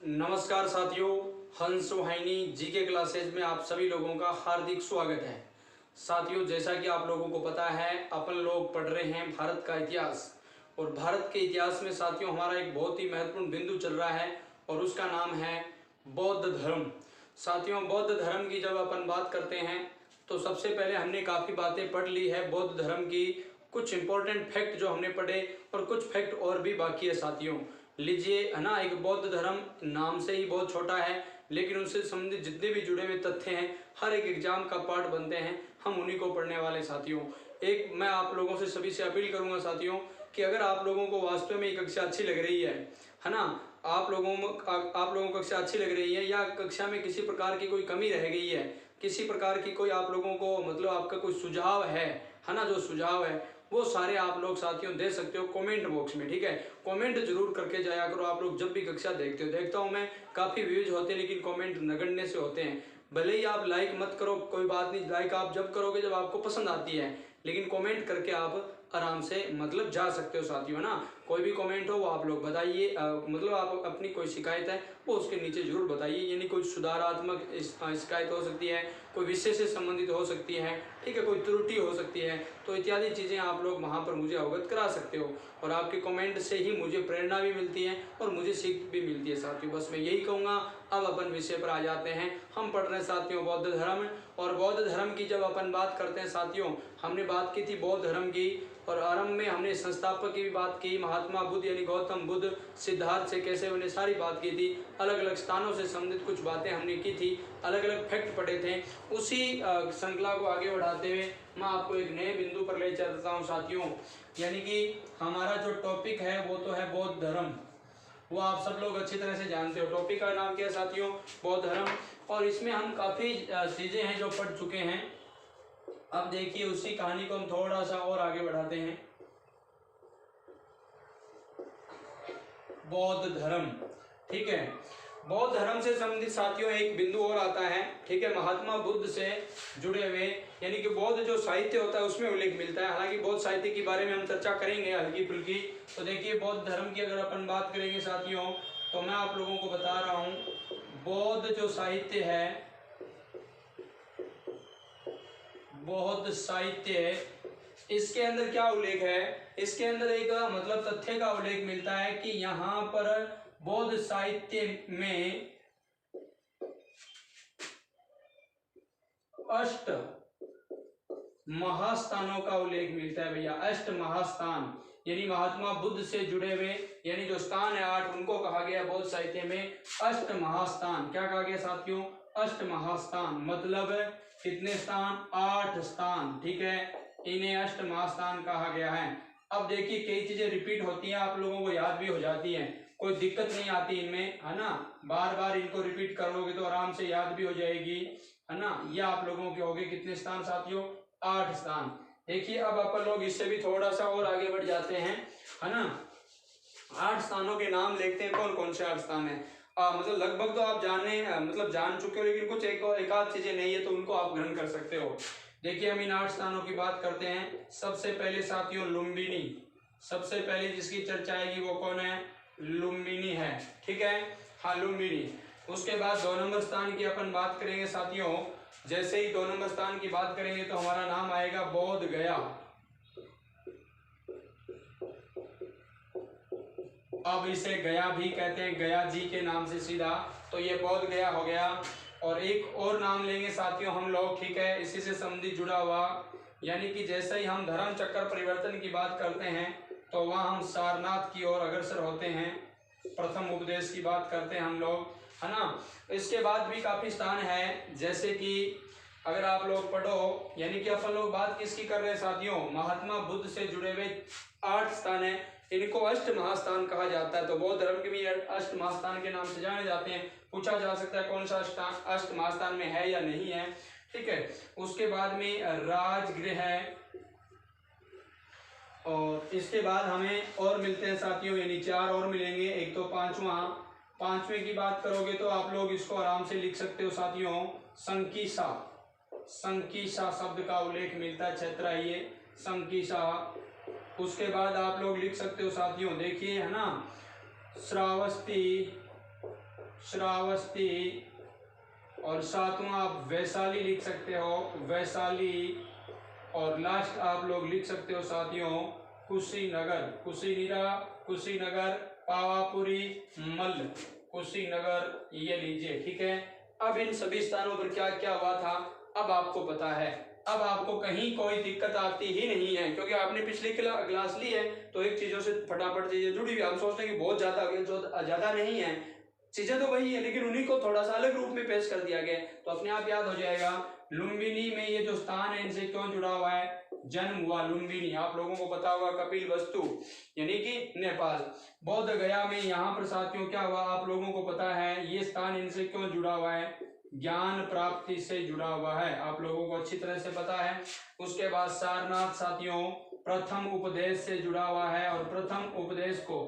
नमस्कार साथियों, हंस वाहिनी जीके क्लासेज में आप सभी लोगों का हार्दिक स्वागत है। साथियों, जैसा कि आप लोगों को पता है, अपन लोग पढ़ रहे हैं भारत का इतिहास। और भारत के इतिहास में साथियों हमारा एक बहुत ही महत्वपूर्ण बिंदु चल रहा है और उसका नाम है बौद्ध धर्म। साथियों, बौद्ध धर्म की जब अपन बात करते हैं तो सबसे पहले हमने काफ़ी बातें पढ़ ली है बौद्ध धर्म की। कुछ इंपॉर्टेंट फैक्ट जो हमने पढ़े और कुछ फैक्ट और भी बाकी है साथियों। लीजिए, है ना, एक बौद्ध धर्म नाम से ही बहुत छोटा है, लेकिन उनसे संबंधित जितने भी जुड़े हुए तथ्य हैं हर एक एग्जाम का पार्ट बनते हैं, हम उन्हीं को पढ़ने वाले साथियों। एक मैं आप लोगों से सभी से अपील करूंगा साथियों कि अगर आप लोगों को वास्तव में ये कक्षा अच्छी लग रही है ना, आप लोगों को कक्षा अच्छी लग रही है या कक्षा में किसी प्रकार की कोई कमी रह गई है, किसी प्रकार की कोई आप लोगों को मतलब आपका कोई सुझाव है ना, जो सुझाव है वो सारे आप लोग साथियों दे सकते हो कमेंट बॉक्स में। ठीक है, कमेंट जरूर करके जाया करो आप लोग जब भी कक्षा देखते हो। देखता हूँ मैं काफ़ी व्यूज होते हैं लेकिन कमेंट नगण्य से होते हैं। भले ही आप लाइक मत करो, कोई बात नहीं, लाइक आप जब करोगे जब आपको पसंद आती है, लेकिन कमेंट करके आप आराम से मतलब जा सकते हो साथियों, है ना। कोई भी कमेंट हो वो आप लोग बताइए, मतलब आप अपनी कोई शिकायत है वो उसके नीचे जरूर बताइए, यानी कोई सुधारात्मक शिकायत हो सकती है, कोई विषय से संबंधित हो सकती है, ठीक है, कोई त्रुटि हो सकती है, तो इत्यादि चीज़ें आप लोग वहाँ पर मुझे अवगत करा सकते हो। और आपके कमेंट से ही मुझे प्रेरणा भी मिलती है और मुझे सीख भी मिलती है साथियों। बस मैं यही कहूँगा। अब अपन विषय पर आ जाते हैं। हम पढ़ रहे हैं साथियों बौद्ध धर्म। और बौद्ध धर्म की जब अपन बात करते हैं साथियों, हमने बात की थी बौद्ध धर्म की, और आरंभ में हमने संस्थापक की भी बात की, महात्मा बुद्ध यानी गौतम बुद्ध, सिद्धार्थ से कैसे उन्हें सारी बात की थी, अलग अलग स्थानों से संबंधित कुछ बातें हमने की थी, अलग अलग फैक्ट पढ़े थे। उसी श्रृंखला को आगे बढ़ाते हुए मैं आपको एक नए बिंदु पर ले चलता हूँ साथियों, यानी कि हमारा जो टॉपिक है वो तो है बौद्ध धर्म। वो आप सब लोग अच्छी तरह से जानते हो, टॉपिक का नाम क्या है साथियों, बौद्ध धर्म। और इसमें हम काफ़ी चीज़ें हैं जो पढ़ चुके हैं। अब देखिए उसी कहानी को हम थोड़ा सा और आगे बढ़ाते हैं। बौद्ध धर्म, ठीक है, बौद्ध धर्म से संबंधित साथियों एक बिंदु और आता है, ठीक है, महात्मा बुद्ध से जुड़े हुए, यानी कि बौद्ध जो साहित्य होता है उसमें उल्लेख मिलता है। हालांकि बौद्ध साहित्य के बारे में हम चर्चा करेंगे हल्की फुल्की। तो देखिए बौद्ध धर्म की अगर अपन बात करेंगे साथियों, तो मैं आप लोगों को बता रहा हूँ, बौद्ध जो साहित्य है, बौद्ध साहित्य, इसके अंदर क्या उल्लेख है, इसके अंदर एक मतलब तथ्य का उल्लेख मिलता है कि यहाँ पर बौद्ध साहित्य में अष्ट महास्थानों का उल्लेख मिलता है भैया। अष्ट महास्थान यानी महात्मा बुद्ध से जुड़े हुए यानी जो स्थान है 8, उनको कहा गया बौद्ध साहित्य में अष्ट महास्थान। क्या कहा गया साथियों, अष्ट महास्थान, मतलब कितने स्थान, 8 स्थान, ठीक है, इन्हें अष्ट महास्थान कहा गया है। अब देखिए कई चीजें रिपीट होती हैं, आप लोगों को याद भी हो जाती हैं, कोई दिक्कत नहीं आती इनमें, है ना। बार बार इनको रिपीट कर लोगे तो आराम से याद भी हो जाएगी, है ना। ये आप लोगों के हो गए कितने स्थान साथियों, 8 स्थान। देखिए अब अपन लोग इससे भी थोड़ा सा और आगे बढ़ जाते हैं, है ना। 8 स्थानों के नाम देखते हैं, कौन कौन से 8 स्थान है। मतलब लगभग तो आप जान चुके हो, लेकिन कुछ एक आध चीजें नहीं है तो उनको आप ग्रहण कर सकते हो। देखिए हम इन 8 स्थानों की बात करते हैं। सबसे पहले साथियों लुम्बिनी, सबसे पहले जिसकी चर्चा आएगी वो कौन है, लुम्बिनी है, ठीक है, हाँ लुम्बिनी। उसके बाद 2 नंबर स्थान की अपन बात करेंगे साथियों। जैसे ही 2 नंबर स्थान की बात करेंगे तो हमारा नाम आएगा बोध गया। अब इसे गया भी कहते हैं, गया जी के नाम से सीधा, तो ये बोध गया हो गया। और एक और नाम लेंगे साथियों हम लोग, ठीक है, इसी से संबंधित जुड़ा हुआ, यानी कि जैसे ही हम धर्म चक्र परिवर्तन की बात करते हैं तो वहाँ हम सारनाथ की ओर अग्रसर होते हैं, प्रथम उपदेश की बात करते हैं हम लोग, है ना। इसके बाद भी काफ़ी स्थान है, जैसे कि अगर आप लोग पढ़ो, यानी कि अपन लोग बात किसकी कर रहे हैं साथियों, महात्मा बुद्ध से जुड़े हुए 8 स्थान है, इनको अष्ट महास्थान कहा जाता है। तो बौद्ध धर्म के भी अष्ट महास्थान के नाम से जाने जाते हैं। पूछा जा सकता है कौन सा अष्ट महास्थान में है या नहीं है, ठीक है। उसके बाद में राजगृह है, और इसके बाद हमें और मिलते हैं साथियों, यानी 4 और मिलेंगे। एक तो पांचवें की बात करोगे तो आप लोग इसको आराम से लिख सकते हो साथियों, संकीसा, संकीसा शब्द का उल्लेख मिलता है, क्षेत्राइए संकीसा। उसके बाद आप लोग लिख सकते हो साथियों, देखिए, है ना, श्रावस्ती, श्रावस्ती, और सातवां आप वैशाली लिख सकते हो, वैशाली, और लास्ट आप लोग लिख सकते हो साथियों कुशीनगर, कुशीनगर, पावापुरी, मल्ल, कुशीनगर, ये लीजिए। ठीक है, अब इन सभी स्थानों पर क्या क्या हुआ था अब आपको पता है। अब आपको कहीं कोई दिक्कत आती ही नहीं है, क्योंकि आपने पिछली क्लास ली है तो एक चीजों से फटाफट चीजें जुड़ी हुई। हम सोचते हैं कि बहुत ज्यादा नहीं है, चीजें तो वही है, लेकिन उन्हीं को थोड़ा सा अलग रूप में पेश कर दिया गया, तो अपने आप याद हो जाएगा। लुम्बिनी में ये जो स्थान है इनसे क्यों जुड़ा हुआ है, जन्म हुआ लुम्बिनी, आप लोगों को पता होगा कपिल वस्तु यानी कि नेपाल। बौद्ध गया में यहाँ पर साथियों क्या हुआ आप लोगों को पता है, ये स्थान इनसे क्यों जुड़ा हुआ है, ज्ञान प्राप्ति से जुड़ा हुआ है, आप लोगों को अच्छी तरह से पता है। उसके बाद सारनाथ साथियों प्रथम उपदेश से जुड़ा हुआ है, और प्रथम उपदेश को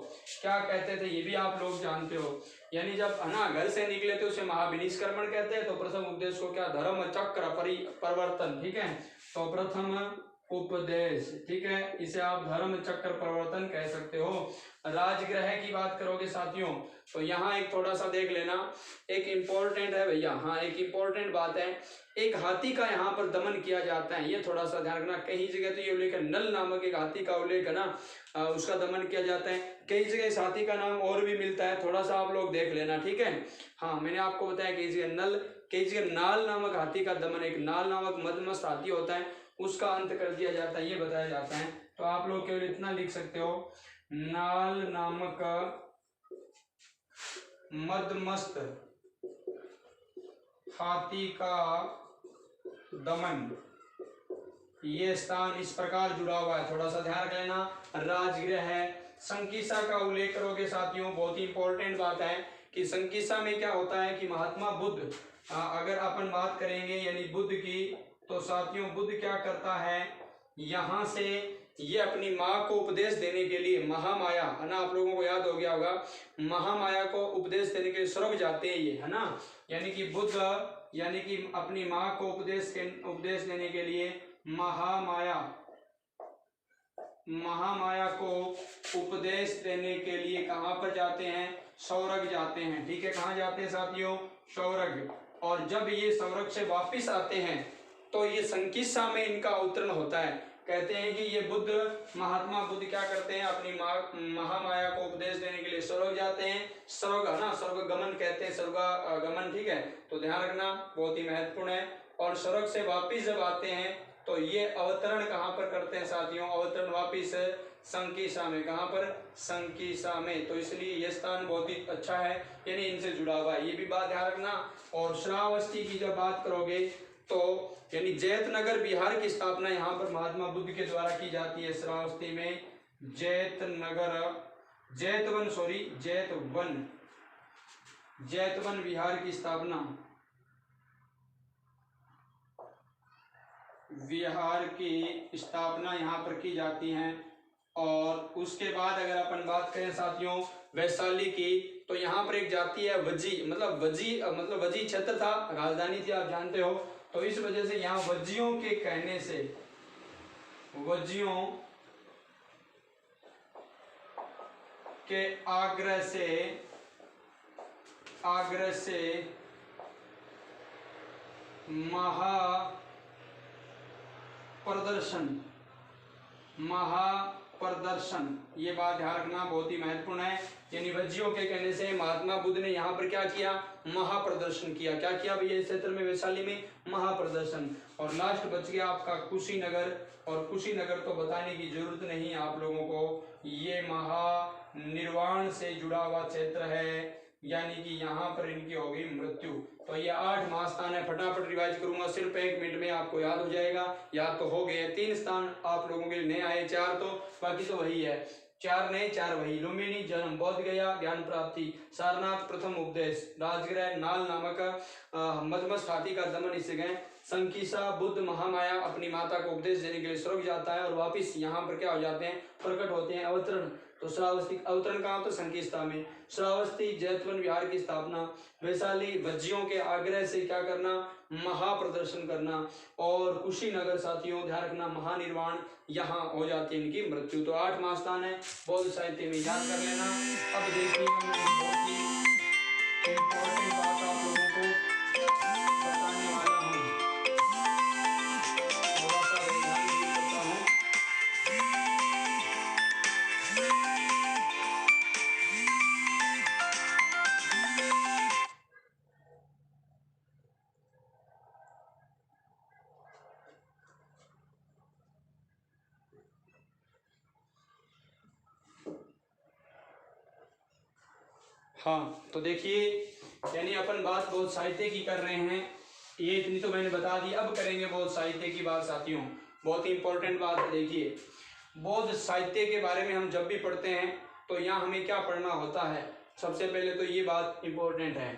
क्या कहते थे ये भी आप लोग जानते हो, यानी जब घर से निकले थे उसे महाविनिष्क्रमण कहते हैं, तो प्रथम उपदेश को क्या, धर्म चक्र परिवर्तन। ठीक है, तो प्रथम उपदेश, ठीक है, इसे आप धर्म चक्र परिवर्तन कह सकते हो। राजगृह की बात करोगे साथियों तो यहाँ एक थोड़ा सा देख लेना, एक इम्पोर्टेंट है भैया, हाँ एक इम्पोर्टेंट बात है, एक हाथी का यहाँ पर दमन किया जाता है, ये थोड़ा सा ध्यान रखना। कई जगह तो ये उल्लेख है, नल नामक एक हाथी का उल्लेख है ना, उसका दमन किया जाता है। कई जगह इस हाथी का नाम और भी मिलता है, थोड़ा सा आप लोग देख लेना। ठीक है, हाँ मैंने आपको बताया कई जगह नल, कई जगह नाल नामक हाथी का दमन, एक नाल नामक मदमस्त हाथी होता है उसका अंत कर दिया जाता है, ये बताया जाता है। तो आप लोग केवल इतना लिख सकते हो, नाल नामक मदमस्त हाथी का दमन, ये स्थान इस प्रकार जुड़ा हुआ है, थोड़ा सा ध्यान रख लेना। राजगृह है, संकीसा का उल्लेख करोगे साथियों, बहुत ही इंपॉर्टेंट बात है कि संकीसा में क्या होता है कि महात्मा बुद्ध, अगर अपन बात करेंगे यानी बुद्ध की, तो साथियों बुद्ध क्या करता है, यहाँ से ये अपनी माँ को उपदेश देने के लिए महामाया है ना, आप लोगों को याद हो गया होगा, महामाया को उपदेश देने के लिए स्वर्ग जाते हैं ये, है ना, यानी कि बुद्ध यानी कि अपनी माँ को उपदेश देने के लिए महामाया को उपदेश देने के लिए कहाँ पर जाते हैं, स्वर्ग जाते हैं। ठीक है, कहाँ जाते हैं साथियों, स्वर्ग। और जब ये स्वर्ग से वापिस आते हैं तो ये संकीसा में इनका अवतरण होता है। कहते हैं कि ये महात्मा बुद्ध क्या करते हैं, अपनी महामाया को उपदेश देने के लिए स्वर्ग जाते हैं, स्वर्ग है ना, स्वर्ग गमन कहते हैं, स्वर्ग गमन। ठीक है, तो ध्यान रखना बहुत ही महत्वपूर्ण है। और स्वर्ग से वापिस जब आते हैं तो ये अवतरण कहाँ पर करते हैं साथियों, अवतरण वापिस संकीसा में, कहाँ पर, संकीसा में। तो इसलिए ये स्थान बहुत ही अच्छा है, यानी इनसे जुड़ा हुआ है, ये भी बात ध्यान रखना। और श्रावस्ती की जब बात करोगे तो यानी जैतनगर बिहार की स्थापना यहाँ पर महात्मा बुद्ध के द्वारा की जाती है। श्रावस्ती में जैतवन बिहार की स्थापना, यहाँ पर की जाती है। और उसके बाद अगर अपन बात करें साथियों वैशाली की, तो यहाँ पर एक जाति है वज्जी, मतलब वज्जी क्षेत्र था, राजधानी थी, आप जानते हो। तो इस वजह से यहाँ वज्जियों के कहने से, वज्जियों के आग्रह से महाप्रदर्शन, ये बात ध्यान रखना बहुत ही महत्वपूर्ण है। यानी वज्जियों के कहने से महात्मा बुद्ध ने यहाँ पर क्या किया, महाप्रदर्शन किया। क्या किया भैया इस क्षेत्र में, वैशाली में, महाप्रदर्शन। और लास्ट बच गया आपका कुशीनगर, और कुशीनगर तो बताने की जरूरत नहीं है आप लोगों को, ये महानिर्वाण से जुड़ा हुआ क्षेत्र है, यानी कि यहाँ पर इनकी हो गई मृत्यु। तो ये 8 महास्थान है, फटाफट रिवाइज करूंगा, सिर्फ 1 मिनट में आपको याद हो जाएगा। याद तो हो गए, 3 स्थान आप लोगों के लिए नए आए, 4 तो बाकी तो वही है, 4 नए 4 वही। लुम्बिनी जन्म, बौद्ध गया ज्ञान प्राप्ति, सारनाथ प्रथम उपदेश, राजगृह नाल नामक मदमस्त हाथी का दमन इससे गए, संकीसा बुद्ध महामाया अपनी माता को उपदेश देने के लिए स्वर्ग जाता है और वापिस यहाँ पर क्या हो जाते हैं, प्रकट होते हैं, अवतरण। तो श्रावस्ती अवतरण कहाँ, तो संकीसा में। श्रावस्ती जैतवन विहार की स्थापना, वैशाली वज्जियों के आग्रह से क्या करना, महाप्रदर्शन करना, और कुशीनगर साथियों ध्यान रखना महानिर्वाण, यहाँ हो जाती है इनकी मृत्यु। तो 8 महास्थान है, बौद्ध साहित्य में याद कर लेना। अब देखिए बहुत ही इम्पोर्टेंट बात आप लोगों को बताने वाला हूँ, थोड़ा सा ध्यान भी करता हूँ। हाँ, तो देखिए, यानी अपन बात बौद्ध साहित्य की कर रहे हैं, ये इतनी तो मैंने बता दी। अब करेंगे बौद्ध साहित्य की बात साथियों, बहुत ही इंपॉर्टेंट बात है। देखिए, बौद्ध साहित्य के बारे में हम जब भी पढ़ते हैं तो यहाँ हमें क्या पढ़ना होता है, सबसे पहले तो ये बात इंपॉर्टेंट है।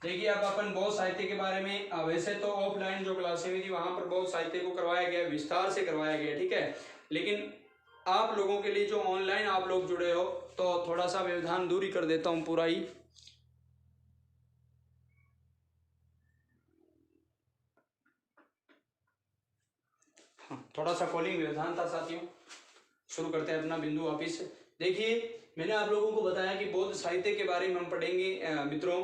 देखिए, अब अपन बौद्ध साहित्य के बारे में, वैसे तो ऑफलाइन जो क्लासें हुई थी वहाँ पर बौद्ध साहित्य को करवाया गया, विस्तार से करवाया गया, ठीक है। लेकिन आप लोगों के लिए जो ऑनलाइन आप लोग जुड़े हो, तो थोड़ा सा व्यवधान दूरी कर देता हूँ पूरा ही। हाँ, थोड़ा सा कॉलिंग व्यवधान था साथियों। शुरू करते हैं अपना बिंदु वापिस। देखिए, मैंने आप लोगों को बताया कि बौद्ध साहित्य के बारे में हम पढ़ेंगे। मित्रों,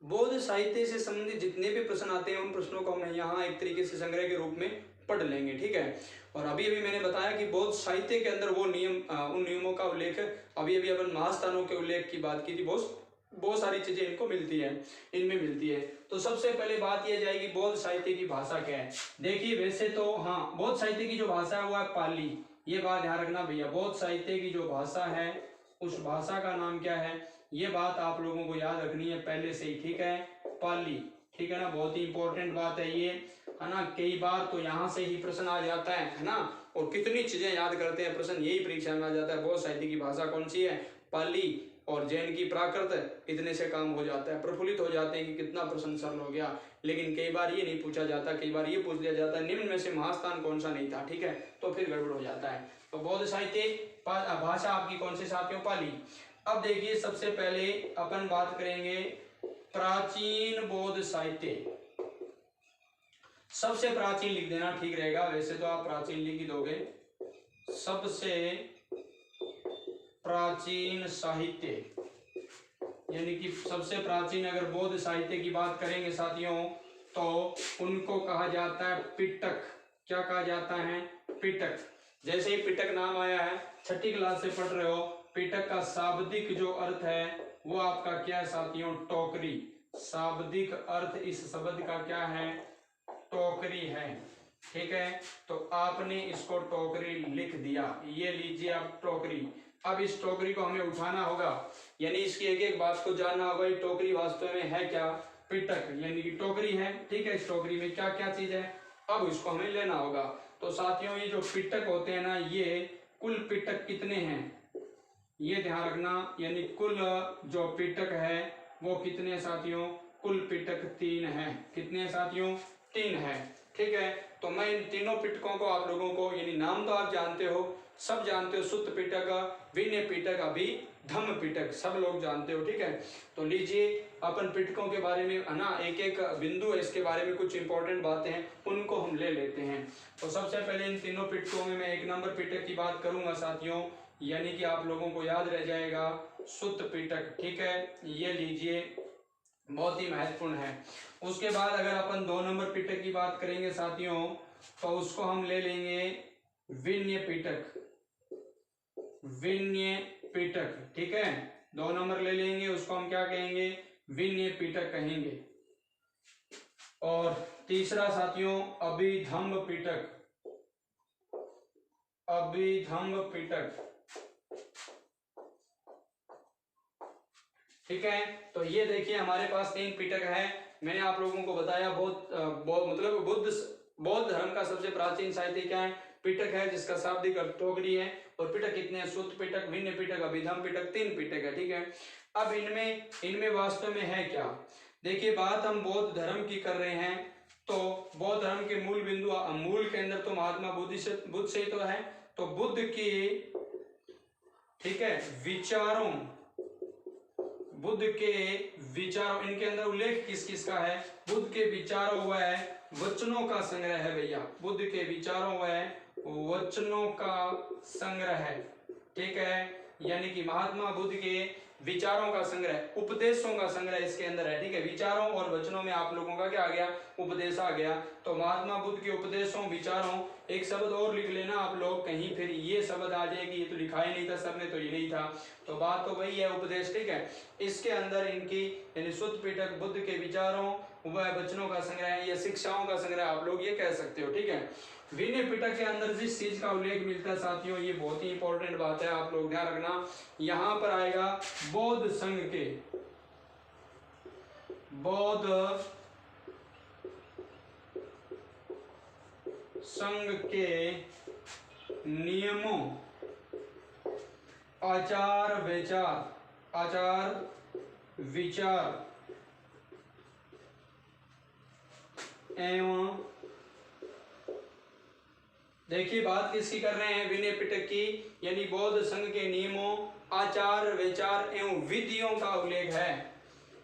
बौद्ध साहित्य से संबंधित जितने भी प्रश्न आते हैं उन प्रश्नों को हम यहाँ एक तरीके से संग्रह के रूप में पढ़ लेंगे, ठीक है। और अभी अभी मैंने बताया कि बौद्ध साहित्य के अंदर वो नियम, उन नियमों का उल्लेख, अभी अभी अपन महास्थानों के उल्लेख की बात की थी, बहुत सारी चीजें इनको मिलती है, इनमें मिलती है। तो सबसे पहले बात यह जाएगी बौद्ध साहित्य की भाषा क्या है। देखिए, वैसे तो हाँ, बौद्ध साहित्य की जो भाषा है वो है पाली, ये बात ध्यान रखना भैया। बौद्ध साहित्य की जो भाषा है उस भाषा का नाम क्या है, ये बात आप लोगों को याद रखनी है पहले से ही, ठीक है। पाली, ठीक है ना, बहुत ही इंपॉर्टेंट बात है ये, है ना। कई बार तो यहाँ से ही प्रश्न आ जाता है ना। और कितनी चीजें याद करते हैं, प्रश्न यही परीक्षा में आ जाता है। बौद्ध साहित्य की भाषा कौन सी है, पाली। और जैन की प्राकृत, इतने से काम हो जाता है, प्रफुल्लित हो जाते हैं कि कितना प्रश्न सरल हो गया। लेकिन कई बार ये नहीं पूछा जाता, कई बार ये पूछ लिया जाता है निम्न में से महास्थान कौन सा नहीं था, ठीक है, तो फिर गड़बड़ हो जाता है। तो बौद्ध साहित्य भाषा आपकी कौन सी साथियों, पाली। अब देखिए, सबसे पहले अपन बात करेंगे प्राचीन बौद्ध साहित्य। सबसे प्राचीन लिख देना ठीक रहेगा, वैसे तो आप प्राचीन लिख ही दोगे। सबसे प्राचीन साहित्य, यानी कि सबसे प्राचीन अगर बौद्ध साहित्य की बात करेंगे साथियों तो उनको कहा जाता है पिटक। क्या कहा जाता है, पिटक। जैसे ही पिटक नाम आया है, छठी क्लास से पढ़ रहे हो, पिटक का शाब्दिक जो अर्थ है वो आपका क्या है साथियों, टोकरी। शाब्दिक अर्थ इस शब्द का क्या है, टोकरी है, ठीक है। तो आपने इसको टोकरी लिख दिया, ये लीजिए आप टोकरी। अब इस टोकरी को हमें उठाना होगा, यानी इसकी एक एक बात को जानना होगा। ये टोकरी वास्तव में है क्या, पिटक, यानी कि टोकरी है, ठीक है। इस टोकरी में क्या क्या चीज है, अब इसको हमें लेना होगा। तो साथियों, ये जो पिटक होते हैं ना, ये कुल पिटक कितने हैं ये ध्यान रखना, यानी कुल जो पिटक है वो कितने साथियों, कुल पिटक 3 है। कितने साथियों, 3 है, ठीक है। तो मैं इन तीनों पिटकों को आप लोगों को, यानी नाम तो आप जानते हो, सब जानते हो, सुत्त पिटक, विनय पिटक, अभी धम्म पिटक, सब लोग जानते हो, ठीक है। तो लीजिए, अपन पिटकों के बारे में, है ना, एक एक बिंदु है इसके बारे में, कुछ इंपॉर्टेंट बातें हैं उनको हम ले लेते हैं। तो सबसे पहले इन तीनों पिटकों में मैं 1 नंबर पिटक की बात करूंगा साथियों, यानी कि आप लोगों को याद रह जाएगा सुत्त पिटक, ठीक है। ये लीजिए, बहुत ही महत्वपूर्ण है। उसके बाद अगर अपन 2 नंबर पिटक की बात करेंगे साथियों तो उसको हम ले लेंगे विनय पिटक। विनय पिटक, ठीक है, 2 नंबर ले लेंगे, उसको हम क्या कहेंगे, विनय पिटक कहेंगे। और तीसरा साथियों अभिधम्म पिटक। अभिधम्म पिटक, ठीक है। तो ये देखिए हमारे पास 3 पिटक है। मैंने आप लोगों को बताया मतलब बौद्ध धर्म का सबसे प्राचीन साहित्य क्या है, पिटक है, जिसका शाब्दिक अर्थ टोकरी है। और पिटक कितने हैं, सुत्त पिटक, विनय पिटक, अभिधम्म पिटक, 3 पिटक है, ठीक है। अब इनमें वास्तव में है क्या, देखिए, बात हम बौद्ध धर्म की कर रहे हैं तो बौद्ध धर्म के मूल बिंदु, मूल के अंदर तो महात्मा बुद्ध से ही तो है। तो बुद्ध की, ठीक है, विचारों, बुद्ध के विचारों, इनके अंदर उल्लेख किस किस का है, बुद्ध के विचारों व वचनों का संग्रह है भैया। बुद्ध के विचारों व वचनों का संग्रह है, ठीक है। यानी कि महात्मा बुद्ध के विचारों का संग्रह, उपदेशों का संग्रह इसके अंदर है। ठीक है, विचारों और वचनों में आप लोगों का क्या आ गया, उपदेश आ गया। तो महात्मा बुद्ध के उपदेशों विचारों, एक शब्द और लिख लेना आप लोग कहीं, फिर ये शब्द आ जाएगी, ये तो लिखा ही नहीं था सबने, तो ये नहीं था, तो बात तो वही है, उपदेश। ठीक है, इसके अंदर इनकी यानी सुत्त पिटक बुद्ध के विचारों व वचनों का संग्रह या शिक्षाओं का संग्रह आप लोग ये कह सकते हो। ठीक है, विनय पिटक के अंदर जिस चीज का उल्लेख मिलता है साथियों, ये बहुत ही इंपॉर्टेंट बात है, आप लोग ध्यान रखना। यहाँ पर आएगा बौद्ध संघ के, बौद्ध संघ के नियमों, आचार विचार एवं, देखिए बात किसकी कर रहे हैं, विनय पिटक की, यानी बौद्ध संघ के नियमों, आचार विचार एवं विधियों का उल्लेख है।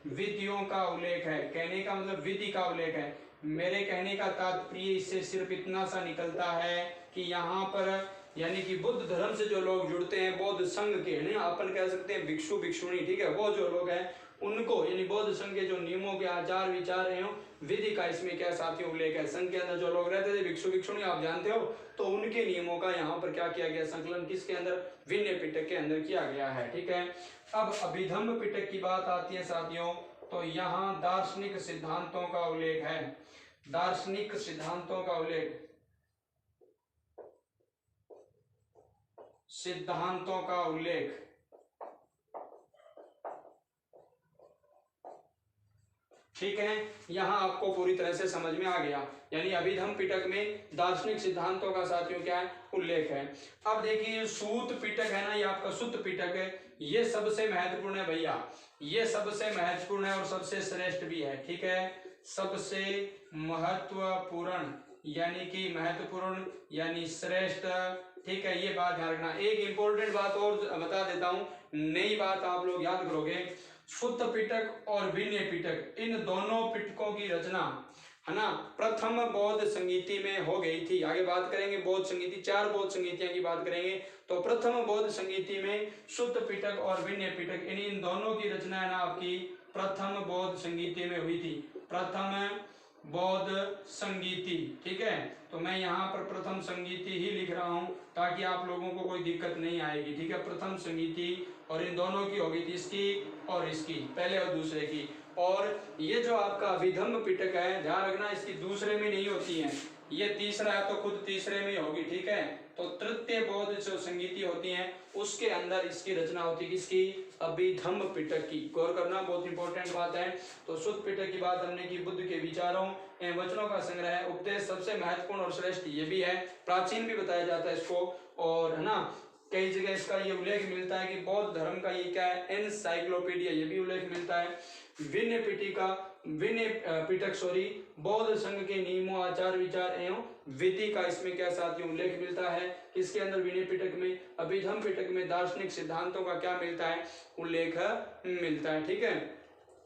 विधियों का उल्लेख है, कहने का मतलब विधि का उल्लेख है। मेरे कहने का तात्पर्य इससे सिर्फ इतना सा निकलता है कि यहाँ पर यानी कि बुद्ध धर्म से जो लोग जुड़ते हैं, बौद्ध संघ के, नहीं अपन कह सकते हैं भिक्षु भिक्षुणी, ठीक है, वो जो लोग हैं उनको यानी बौद्ध संघ के जो नियमों के आचार विचार एवं विधि का इसमें क्या साथियों उल्लेख है। संघ के अंदर जो लोग रहते थे भिक्षु भिक्षुणी आप जानते हो, तो उनके नियमों का यहाँ पर क्या किया गया, संकलन किसके अंदर, विनय पिटक के अंदर किया गया है। ठीक है, अब अभिधम्म पिटक की बात आती है साथियों, तो यहाँ दार्शनिक सिद्धांतों का उल्लेख है। दार्शनिक सिद्धांतों का उल्लेख, सिद्धांतों का उल्लेख, ठीक है, यहां आपको पूरी तरह से समझ में आ गया। यानी अभिधम्म पिटक में दार्शनिक सिद्धांतों का साथियों क्या है, उल्लेख है। अब देखिए सूत पिटक है ना, ये आपका सुत्त पिटक है, ये सबसे महत्वपूर्ण है भैया, ये सबसे महत्वपूर्ण है और सबसे श्रेष्ठ भी है। ठीक है, सबसे महत्वपूर्ण यानी कि महत्वपूर्ण यानी श्रेष्ठ। ठीक है, ये बात ध्यान रखना। एक इंपॉर्टेंट बात और बता देता हूं, नई बात आप लोग याद करोगे, सुत्त पिटक और विनय पिटक, इन दोनों पिटकों की रचना है ना प्रथम बौद्ध संगीति में हो गई थी। आगे बात करेंगे बौद्ध संगीति, 4 बौद्ध संगीतियां की बात करेंगे, तो प्रथम बौद्ध संगीति में सुत्त पिटक और विनय पिटक, इन दोनों की रचना है ना आपकी प्रथम बौद्ध संगीति में हुई थी। प्रथम बौद्ध संगीति, ठीक है, तो मैं यहाँ पर प्रथम संगीति ही लिख रहा हूँ ताकि आप लोगों को कोई दिक्कत नहीं आएगी। ठीक है, प्रथम संगीति, और इन दोनों की होगी थी, इसकी और इसकी, पहले और दूसरे की। और ये जो आपका अभिधम्म पिटक है, ध्यान रखना इसकी दूसरे में नहीं होती है, ये तीसरा है तो खुद तीसरे में होगी। ठीक है, तो तृतीय बौद्ध जो संगीति होती हैं उसके अंदर इसकी रचना होती है, किसकी, अभिधम्म पिटक की। गौर करना, बहुत इंपॉर्टेंट बात है। तो सुत्त पिटक की बात हमने की, बुद्ध के विचारों एवं वचनों का संग्रह है, उपदेश सबसे महत्वपूर्ण और श्रेष्ठ ये भी है, प्राचीन भी बताया जाता है इसको, और है ना कई जगह इसका ये उल्लेख मिलता है कि बौद्ध धर्म का ये क्या है, एनसाइक्लोपीडिया, ये भी उल्लेख मिलता है। विनय पिटक बौद्ध संघ के नियमों, आचार विचार एवं विधि का इसमें क्या साथियों उल्लेख मिलता है। इसके अंदर विनय पिटक में, अभिधम्म पिटक में दार्शनिक सिद्धांतों का क्या मिलता है, उल्लेख मिलता है। ठीक है,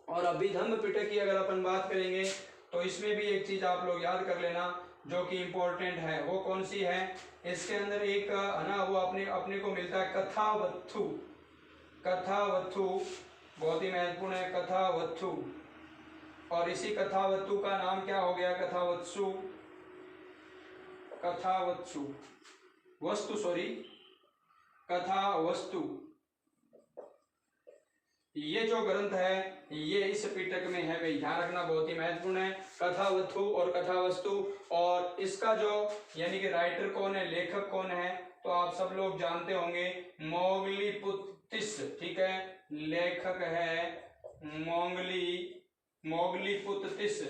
और अभिधम्म पिटक की अगर अपन बात करेंगे तो इसमें भी एक चीज आप लोग याद कर लेना जो कि इंपॉर्टेंट है, वो कौन सी है, इसके अंदर एक है ना वो अपने को मिलता है कथावत्थु। कथावत्थु बहुत ही महत्वपूर्ण है, कथावत्थु, और इसी कथावत्थु का नाम क्या हो गया, कथावत्सु, कथावत्सु वस्तु, सॉरी कथावस्तु। ये जो ग्रंथ है ये इस पिटक में है भाई, ध्यान रखना, बहुत ही महत्वपूर्ण है, कथावत्थु और कथावस्तु। और इसका जो यानी कि राइटर कौन है, लेखक कौन है, तो आप सब लोग जानते होंगे, मोगलीपुत्तिस। ठीक है, लेखक है मोगलीपुत्तिस,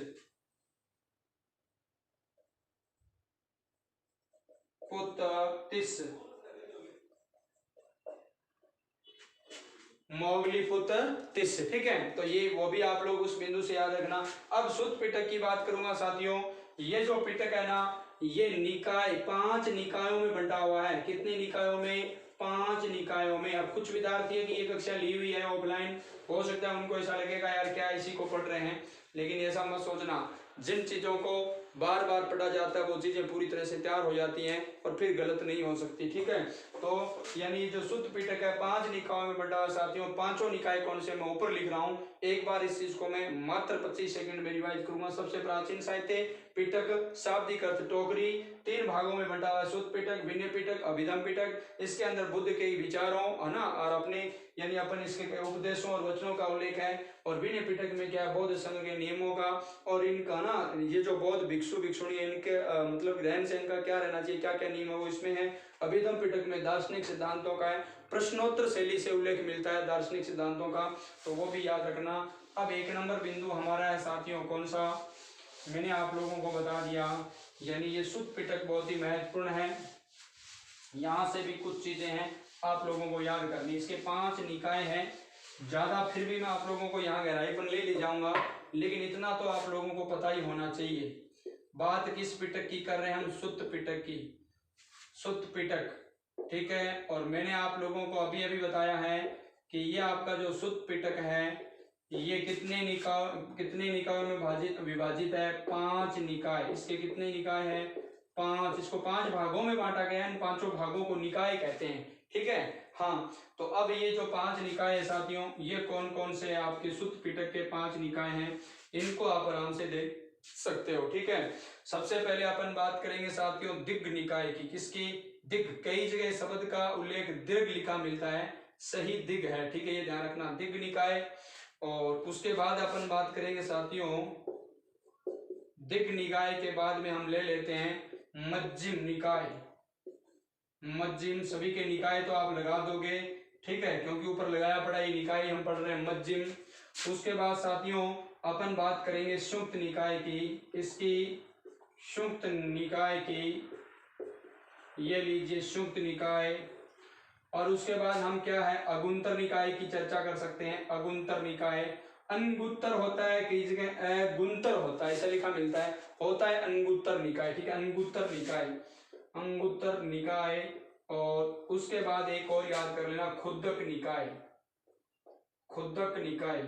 मोगलीपुत्तिस। ठीक है, तो ये वो भी आप लोग उस बिंदु से याद रखना। अब सुत्त पिटक की बात करूंगा साथियों, ये जो पिटक है ना ये निकाय, 5 निकायों में बंटा हुआ है। कितने निकायों में, 5 निकायों में। अब कुछ विद्यार्थी की ये कक्षा ली हुई है ऑफलाइन, हो सकता है उनको ऐसा लगेगा यार क्या इसी को पढ़ रहे हैं, लेकिन ऐसा मत सोचना। जिन चीजों को बार बार पढ़ा जाता है वो चीजें पूरी तरह से तैयार हो जाती हैं और फिर गलत नहीं हो सकती। ठीक है, तो यानी जो शुद्ध पिटक है 5 निकायों में बंटा है साथियों। पांचों निकाय कौन से मैं ऊपर लिख रहा हूँ, एक बार इस चीज को मैं मात्र 25 सेकंड में रिवाइज करूंगा। सबसे प्राचीन साहित्य पिटक, शाब्दिक अर्थ टोकरी, 3 भागों में बंटा हुआ शुद्ध पिटक, विनय पिटक, अभिधम पिटक। इसके अंदर बुद्ध के विचारों है ना और अपने यानी अपन इसके उपदेशों और वचनों का उल्लेख है। और विनय पिटक में क्या है, बौद्ध संघ के नियमों का और इनका ना ये जो बौद्ध भिक्षु भिक्षुणी इनके मतलब रहन सहन का क्या रहना चाहिए, क्या क्या नियम है वो इसमें है। अभिधम पिटक में दार्शनिक सिद्धांतों का है, प्रश्नोत्तर शैली से उल्लेख मिलता है दार्शनिक सिद्धांतों का, तो वो भी याद रखना। अब 1 नंबर बिंदु हमारा है साथियों कौन सा, मैंने आप लोगों को बता दिया, यानी ये शुद्ध पिटक बहुत ही महत्वपूर्ण है। यहाँ से भी कुछ चीजें हैं आप लोगों को याद करनी। इसके 5 निकाय हैं, ज्यादा फिर भी मैं आप लोगों को यहाँ गहराई पर ले जाऊंगा, लेकिन इतना तो आप लोगों को पता ही होना चाहिए। बात किस पिटक की कर रहे हैं हम, शुद्ध पिटक की, शुद्ध पिटक। ठीक है, और मैंने आप लोगों को अभी अभी बताया है कि ये आपका जो शुद्ध पिटक है ये कितने निकायों में विभाजित है, 5 निकाय। इसके कितने निकाय हैं, 5। इसको 5 भागों में बांटा गया है, इन 5 भागों को निकाय कहते हैं। ठीक है, हाँ, तो अब ये जो 5 निकाय है साथियों, ये कौन कौन से आपके शुद्ध पिटक के 5 निकाय हैं, इनको आप आराम से देख सकते हो। ठीक है, सबसे पहले अपन बात करेंगे साथियों दिग्ग निकाय की। किसकी, दिग्ग। कई जगह शब्द का उल्लेख दीर्घ लिखा मिलता है, सही दिग्ग है। ठीक है, ये ध्यान रखना, दिग्ग निकाय। और उसके बाद अपन बात करेंगे साथियों दिग्ग निकाय के बाद में हम ले लेते हैं मध्यम निकाय। मध्यम, सभी के निकाय तो आप लगा दोगे, ठीक है, क्योंकि ऊपर लगाया पड़ा ये निकाय हम पढ़ रहे हैं मध्यम। उसके बाद साथियों अपन बात करेंगे संयुक्त निकाय की। इसकी संयुक्त निकाय की, ये लीजिए संयुक्त निकाय। और उसके बाद हम क्या है अगुंतर निकाय की चर्चा कर सकते हैं। अगुंतर निकाय, अंगुत्तर होता है, कई जगह अगुंतर होता है, ऐसा लिखा मिलता है, होता है अंगुत्तर निकाय। ठीक है, अंगुत्तर निकाय, अंगुत्तर निकाय। और उसके बाद एक और याद कर लेना, खुद्दक निकाय। खुद्दक निकाय,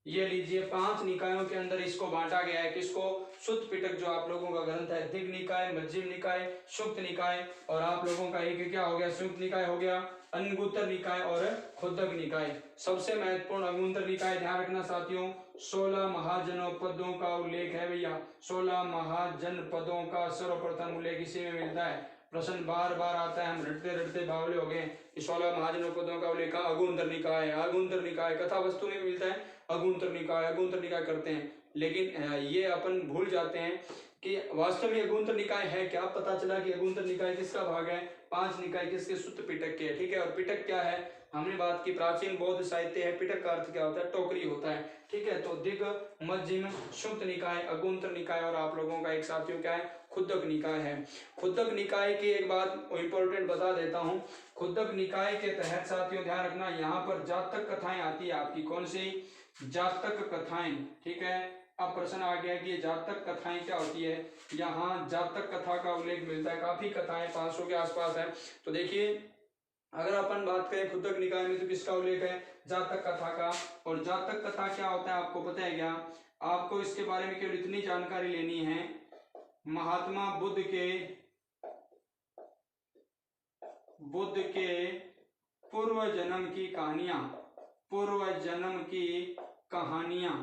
ये लीजिए 5 निकायों के अंदर इसको बांटा गया है। किसको, शुद्ध पिटक जो आप लोगों का ग्रंथ है, दिग्ग निकाय, मध्यम निकाय, संयुक्त निकाय। और आप लोगों का एक क्या हो गया, संयुक्त निकाय हो गया, अंगुत्तर निकाय और खुद्दक निकाय। सबसे महत्वपूर्ण अंगुत्तर निकाय, ध्यान रखना साथियों, 16 महाजनपदों का उल्लेख है भैया। 16 महाजनपदों का सर्वप्रथम उल्लेख इसी में मिलता है। प्रश्न बार बार आता है, हम रटते रटते बावले हो गए। 16 महाजनपदों का उल्लेख अगुंतर निकाय, अगुंतर निकाय, कथा वस्तु में मिलता है अगुंतर निकाय, अगुंतर निकाय करते हैं। लेकिन ये अपन भूल जाते हैं कि वास्तव में अगुंतर निकाय है क्या। पता चला कि अगुंतर निकाय किसका भाग है, 5 निकाय किसके, शुद्ध पिटक के। ठीक है, और पिटक क्या है, हमने बात की प्राचीन बौद्ध साहित्य है। पिटक का अर्थ क्या होता है, टोकरी होता है। ठीक है, तो दिग्ग, मध्यम, संयुक्त निकाय, अगुंतर निकाय और आप लोगों का एक साथियों क्या है, खुद्दक निकाय है। खुद्दक निकाय की एक बात इंपॉर्टेंट बता देता हूं। खुद्दक निकाय के तहत साथियों ध्यान रखना, यहाँ पर जातक कथाएं आती है आपकी, कौन सी, जातक कथाएं। ठीक है, अब प्रश्न आ गया कि ये जातक कथाएं क्या होती है। यहाँ जातक कथा का उल्लेख मिलता है, काफी कथाएं 500 के आसपास है। तो देखिए अगर अपन बात करें खुद्दक निकाय में तो किसका उल्लेख है, जातक कथा का। और जातक कथा क्या होता है आपको पता है क्या, आपको इसके बारे में केवल इतनी जानकारी लेनी है, महात्मा बुद्ध के पूर्व जन्म की कहानियां, पूर्व जन्म की कहानियां।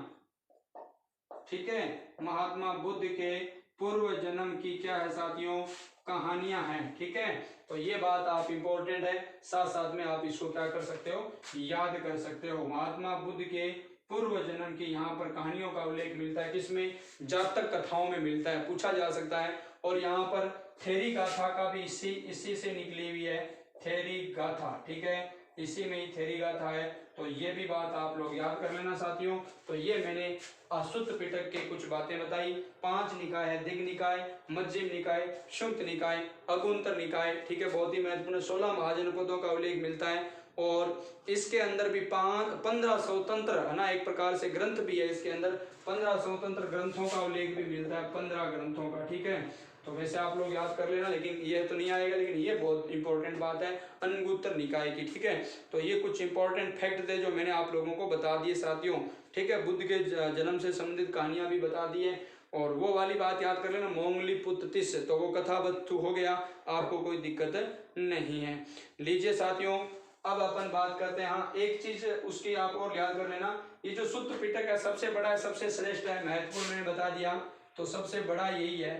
ठीक है, महात्मा बुद्ध के पूर्व जन्म की क्या है साथियों, कहानियां हैं। ठीक है, तो ये बात आप इंपॉर्टेंट है, साथ साथ में आप इसको क्या कर सकते हो, याद कर सकते हो। महात्मा बुद्ध के पूर्व जन्म की यहाँ पर कहानियों का उल्लेख मिलता है, किसमें, जातक कथाओं में मिलता है, पूछा जा सकता है। और यहाँ पर थेरी गाथा का भी इसी से निकली हुई है, थेरी गाथा। ठीक है, इसी में ही थेरी गाथा है, तो ये भी बात आप लोग याद कर लेना साथियों। तो ये मैंने अशुद्ध पिटक के कुछ बातें बताई। 5 निकाय है, दिग्ग निकाय, मध्यम निकाय, संयुक्त निकाय, अगुंतर निकाय। ठीक है, बहुत ही महत्वपूर्ण। 16 महाजनपदों का उल्लेख मिलता है और इसके अंदर भी 15 स्वतंत्र है ना, एक प्रकार से ग्रंथ भी है इसके अंदर, 15 स्वतंत्र ग्रंथों का उल्लेख भी मिलता है, 15 ग्रंथों का। ठीक है, तो वैसे आप लोग याद कर लेना, लेकिन ये तो नहीं आएगा, लेकिन ये बहुत इंपॉर्टेंट बात है अंगुत्तर निकाय की। ठीक है, तो ये कुछ इंपॉर्टेंट फैक्ट थे जो मैंने आप लोगों को बता दिए साथियों। ठीक है, बुद्ध के जन्म से संबंधित कहानियां भी बता दी है। और वो वाली बात याद कर लेना, मोंगली पुत तिस, तो वो कथावस्तु हो गया, आपको कोई दिक्कत नहीं है। लीजिए साथियों, अब अपन बात करते हैं। हाँ, एक चीज उसकी आप और याद कर लेना, ये जो सुत्त पिटक है सबसे बड़ा है, सबसे श्रेष्ठ है, महत्वपूर्ण मैंने बता दिया, तो सबसे बड़ा यही है,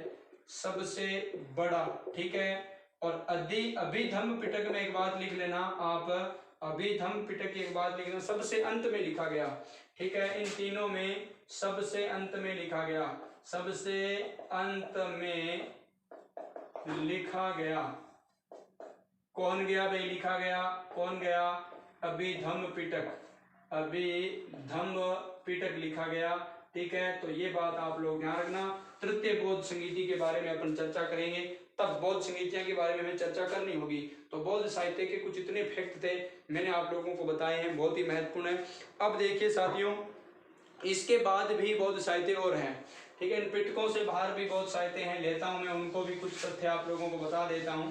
सबसे बड़ा, ठीक है। और अभिधम्म पिटक में एक बात लिख लेना आप, अभिधम्म पिटक की एक बात लिख लेना, सबसे अंत में लिखा गया, ठीक है। इन तीनों में सबसे अंत में लिखा गया, सबसे अंत में लिखा गया, कौन गया भाई, लिखा गया, कौन गया, अभिधम्म पिटक, अभिधम्म पिटक लिखा गया, ठीक है। तो ये बात आप लोग ध्यान रखना। तृतीय बौद्ध संगीति के बारे में अपन चर्चा करेंगे, तब बौद्ध संगीतियां के बारे में हमें चर्चा करनी होगी। तो बौद्ध साहित्य के कुछ इतने फैक्ट थे, मैंने आप लोगों को बताए हैं, बहुत ही महत्वपूर्ण है। अब देखिए साथियों, इसके बाद भी बौद्ध साहित्य और हैं, ठीक है। इन पिटकों से बाहर भी बौद्ध साहित्य हैं, लेता हूं मैं उनको भी, कुछ तथ्य आप लोगों को बता देता हूं।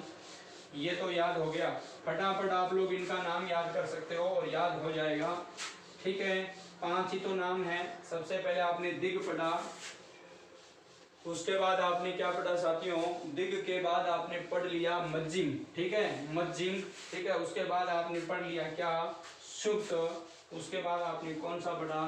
ये तो याद हो गया, फटाफट आप लोग इनका नाम याद कर सकते हो और याद हो जाएगा, ठीक है। 5 ही तो नाम है। सबसे पहले आपने दिग पढ़ा, उसके बाद आपने क्या पढ़ा साथियों, दिग के बाद आपने पढ़ लिया मज्जिम, ठीक है, मज्जिम, ठीक है। उसके बाद आपने पढ़ लिया क्या, सुक्त। उसके बाद आपने कौन सा पढ़ा,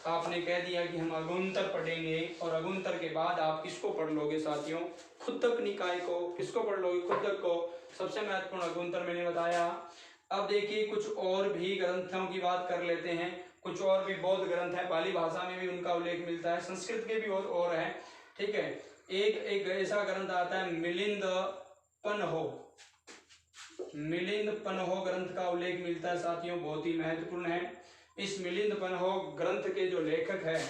आपने कह दिया कि हम अगुंतर पढ़ेंगे, और अगुंतर के बाद आप किसको पढ़ लोगे साथियों, खुद्दक निकाय को। किसको पढ़ लोगे, खुद्दक को, सबसे महत्वपूर्ण अगुंतर मैंने बताया। अब देखिए कुछ और भी ग्रंथों की बात कर लेते हैं, कुछ और भी बौद्ध ग्रंथ है, पाली भाषा में भी उनका उल्लेख मिलता है, संस्कृत के भी और है, ठीक है। एक ऐसा ग्रंथ आता है मिलिंद पन्हो, मिलिंद पन्हो ग्रंथ का उल्लेख मिलता है साथियों, बहुत ही महत्वपूर्ण है। इस मिलिंद पन्हो ग्रंथ के जो लेखक है,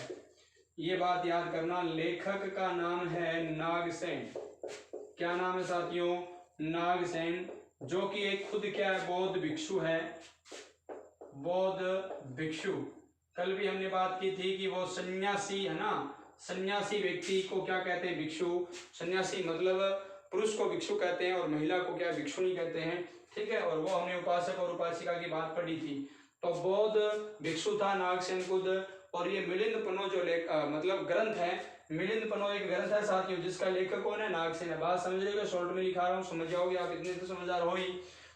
ये बात याद करना, लेखक का नाम है नागसेन। क्या नाम है साथियों, नागसेन, जो कि एक खुद क्या है, बौद्ध भिक्षु है, बौद्ध भिक्षु। कल भी हमने बात की थी कि वो सन्यासी है ना, सन्यासी व्यक्ति को क्या कहते हैं, भिक्षु। सन्यासी मतलब पुरुष को भिक्षु कहते हैं और महिला को क्या, भिक्षुणी कहते हैं, ठीक है। और वो हमने उपासक और उपासिका की बात पढ़ी थी। तो बौद्ध भिक्षु था नागसेन खुद। और ये मिलिंद पन्हो जो मतलब ग्रंथ है, मिलिंद पन्हो एक ग्रंथ है साथियों, जिसका लेखक कौन है, नागसेन है। बात समझ रहे हो, शॉर्ट में लिखा रहा हूँ, समझ जाओगे आप, इतने तो समझदार हो ही।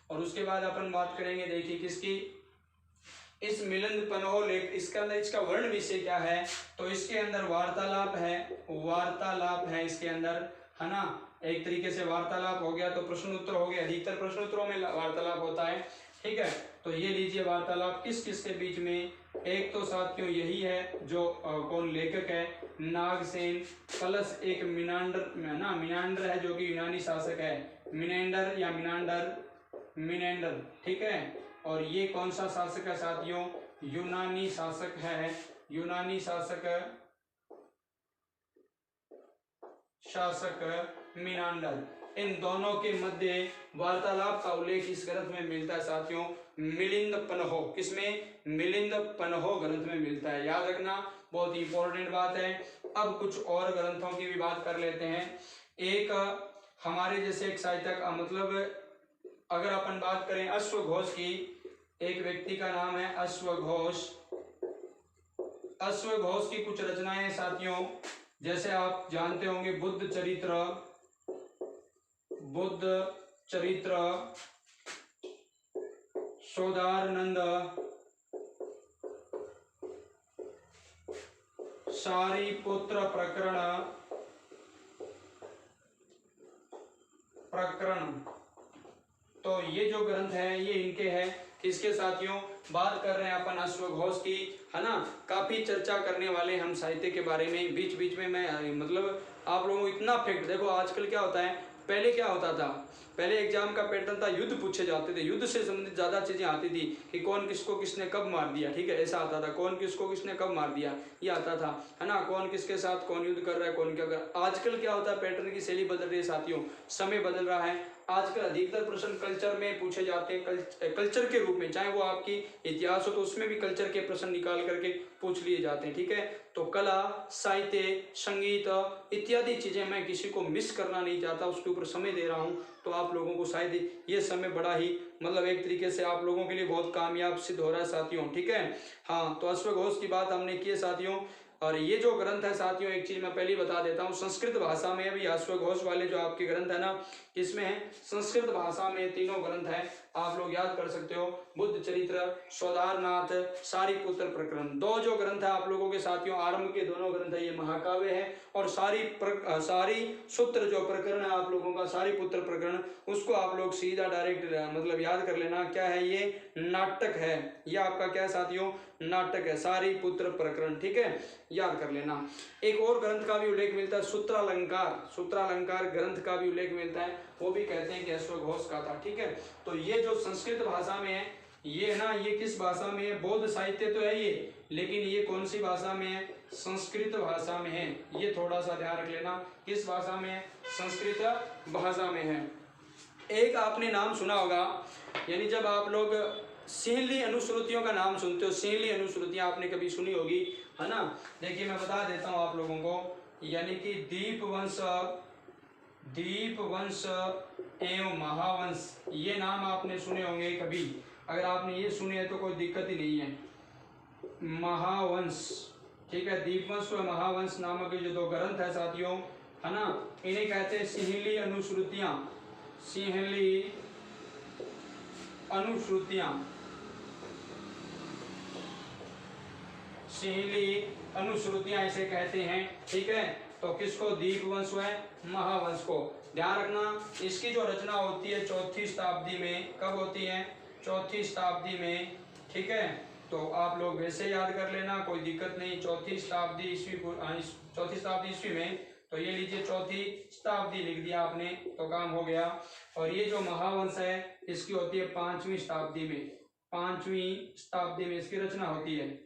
और उसके बाद अपन बात करेंगे, देखिए किसकी, इस मिलिंद पन्हो लेख, इसके अंदर इसका वर्ण विषय क्या है, तो इसके अंदर वार्तालाप है, वार्तालाप है इसके अंदर, है ना। एक तरीके से वार्तालाप हो गया, तो प्रश्न उत्तर हो गया, अधिकतर प्रश्न उत्तरों में वार्तालाप होता है, ठीक है। तो ये लीजिए वार्तालाप किस किस के बीच में, एक तो साथियों यही है जो कौन लेखक है, नागसेन, प्लस एक मिनांडर ना, मिनांडर है जो कि यूनानी शासक है, मिनेंडर या मिनांडर, मिनेंडर, ठीक है। और ये कौन सा शासक है साथियों, यूनानी शासक है, यूनानी शासक, शासक मिनांडर। इन दोनों के मध्य वार्तालाप का उल्लेख इस ग्रंथ में मिलता है साथियों, मिलिंद पन्हो, किसमें, मिलिंद पन्हो ग्रंथ में मिलता है, याद रखना, बहुत ही इंपॉर्टेंट बात है। अब कुछ और ग्रंथों की भी बात कर लेते हैं। एक हमारे जैसे एक साहित्यक, मतलब अगर अपन बात करें अश्वघोष की, एक व्यक्ति का नाम है अश्वघोष। अश्वघोष की कुछ रचनाएं साथियों, जैसे आप जानते होंगे बुद्ध चरित्र, बुद्ध चरित्र, सौदारनंद, सारीपुत्र प्रकरण, तो ये जो ग्रंथ है ये इनके हैं। किसके साथियों, बात कर रहे हैं अपन अश्वघोष की, है ना। काफी चर्चा करने वाले हम साहित्य के बारे में, बीच बीच में मैं मतलब आप लोगों को इतना फैक्ट, देखो आजकल क्या होता है, पहले क्या होता था, पहले एग्जाम का पैटर्न था, युद्ध पूछे जाते थे, युद्ध से संबंधित ज्यादा चीजें आती थी कि कौन किसको किसने कब मार दिया, ठीक है, ऐसा आता था, कौन किसको किसने कब मार दिया, ये आता था, है ना, कौन किसके साथ कौन युद्ध कर रहा है, कौन क्या कर रहा है। आजकल क्या होता है, पैटर्न की शैली बदल रही है साथियों, समय बदल रहा है। आजकल अधिकतर प्रश्न कल्चर में पूछे जाते हैं, कल्चर के रूप में, चाहे वो आपकी इतिहास हो तो उसमें भी कल्चर के प्रश्न निकाल करके पूछ लिए जाते हैं, ठीक है। तो कला, साहित्य, संगीत इत्यादि चीज़ें मैं किसी को मिस करना नहीं चाहता, उसके ऊपर समय दे रहा हूँ। तो आप लोगों को शायद ये समय बड़ा ही मतलब एक तरीके से आप लोगों के लिए बहुत कामयाब सिद्ध हो रहा है साथियों, ठीक है। हाँ, तो अश्वघोष की बात हमने की है साथियों। और ये जो ग्रंथ है साथियों, एक चीज मैं पहले बता देता हूँ, संस्कृत भाषा में भी अश्वघोष वाले जो आपके ग्रंथ है ना, किसमें है, संस्कृत भाषा में तीनों ग्रंथ है, आप लोग याद कर सकते हो, बुद्ध चरित्र, स्वधारनाथ, सारीपुत्र प्रकरण। दो जो ग्रंथ है आप लोगों के साथियों, आरंभ के दोनों ग्रंथ है, ये महाकाव्य है। और सारी सूत्र जो प्रकरण है आप लोगों का, सारीपुत्र प्रकरण, उसको आप लोग सीधा डायरेक्ट मतलब याद कर लेना, क्या है ये, नाटक है। ये आपका क्या है साथियों, नाटक है, सारीपुत्र प्रकरण, ठीक है, याद कर लेना। एक और ग्रंथ का भी उल्लेख मिलता है, सूत्रालंकार, सूत्रालंकार ग्रंथ का भी उल्लेख मिलता है, वो भी कहते हैं कि अश्वघोष का था, ठीक है। तो ये जो संस्कृत भाषा में है, ये ना, ये किस भाषा में है, बौद्ध साहित्य तो है ये, लेकिन ये कौन सी भाषा में है, संस्कृत भाषा में है। ये थोड़ा सा ध्यान रख लेना, किस भाषा में है, संस्कृत भाषा में है। एक आपने नाम सुना होगा, यानी जब आप लोग सिंहली अनुश्रुतियों का नाम सुनते हो, सिंहली अनुश्रुतियां आपने कभी सुनी होगी, है ना। देखिए मैं बता देता हूं आप लोगों को, यानी कि दीपवंश एवं महावंश, ये नाम आपने सुने होंगे कभी। अगर आपने ये सुने हैं तो कोई दिक्कत ही नहीं है। महावंश, ठीक है, दीपवंश और महावंश नामक जो दो ग्रंथ है साथियों, है ना, इन्हें कहते हैं सिंहली अनुश्रुतियां, सिंहली अनुश्रुतियां, सिंहली अनुश्रुतियां इसे कहते हैं, ठीक है। तो किसको, दीपवंश व महावंश को। ध्यान रखना, इसकी जो रचना होती है चौथी शताब्दी में, कब होती है, चौथी शताब्दी में, ठीक है। तो आप लोग वैसे याद कर लेना, कोई दिक्कत नहीं, चौथी शताब्दी ईस्वी में, तो ये लीजिए चौथी शताब्दी लिख दिया आपने तो काम हो गया। और ये जो महावंश है इसकी होती है 5वीं शताब्दी में, 5वीं शताब्दी में इसकी रचना होती है।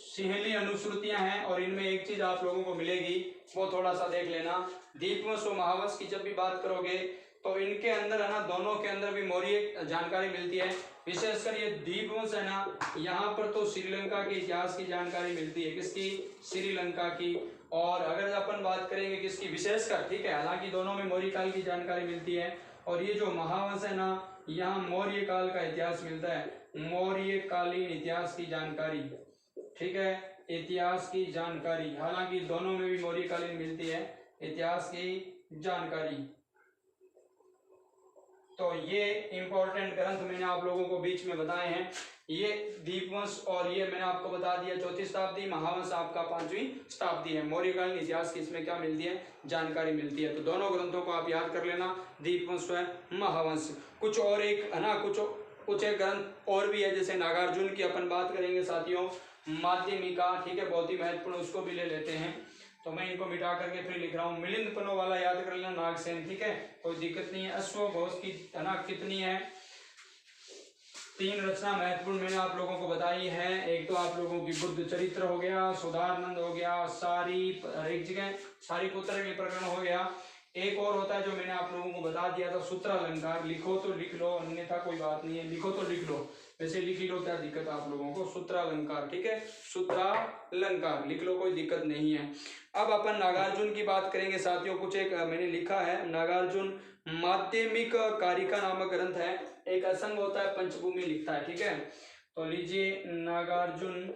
सिंहली अनुश्रुतियां हैं, और इनमें एक चीज आप लोगों को मिलेगी, वो थोड़ा सा देख लेना। दीपवंश और महावंश की जब भी बात करोगे तो इनके अंदर है ना, दोनों के अंदर भी मौर्य जानकारी मिलती है। विशेषकर ये दीपवंश है ना, यहाँ पर तो श्रीलंका के इतिहास की जानकारी मिलती है, किसकी, श्रीलंका की। और अगर अपन बात करेंगे किसकी, विशेषकर, ठीक है, हालांकि दोनों में मौर्य काल की जानकारी मिलती है। और ये जो महावंश है ना, यहाँ मौर्य काल का इतिहास मिलता है, मौर्य कालीन इतिहास की जानकारी, ठीक है, इतिहास की जानकारी। हालांकि दोनों में भी मौर्यकालीन मिलती है इतिहास की जानकारी। तो ये इंपॉर्टेंट ग्रंथ मैंने आप लोगों को बीच में बताए हैं, ये दीपवंश और ये मैंने आपको बता दिया चौथी शताब्दी, महावंश आपका 5वीं शताब्दी है। मौर्यकालीन इतिहास की इसमें क्या मिलती है, जानकारी मिलती है। तो दोनों ग्रंथों को आप याद कर लेना, दीपवंश व महावंश। कुछ और एक है ना, कुछ एक ग्रंथ और भी है, जैसे नागार्जुन की अपन बात करेंगे साथियों, माध्यमिका, ठीक है, बहुत ही महत्वपूर्ण, उसको भी ले लेते हैं। तो मैं इनको मिटा करके फिर लिख रहा हूँ, मिलिंद पनो वाला याद कर लेना, नागसेन, ठीक है, कोई दिक्कत नहीं है। अश्वघोष की ना कितनी है, 3 रचना महत्वपूर्ण मैंने आप लोगों को बताई है। एक तो आप लोगों की बुद्ध चरित्र हो गया, सुधारनंद हो गया, सारीपुत्र के प्रकरण हो गया। एक और होता है जो मैंने आप लोगों को बता दिया था, सूत्रालंकार, लिखो तो लिख लो, अन्यथा कोई बात नहीं है, लिखो तो लिख लो, वैसे लिख ही लो, क्या दिक्कत है आप लोगों को, सूत्रालंकार, ठीक है, सूत्रालंकार लिख लो, कोई दिक्कत नहीं है। अब अपन नागार्जुन की बात करेंगे साथियों। कुछ एक मैंने लिखा है, नागार्जुन माध्यमिक कारिका नामक ग्रंथ है, एक असंग होता है, पंचभूमि लिखता है, ठीक है। तो लीजिए नागार्जुन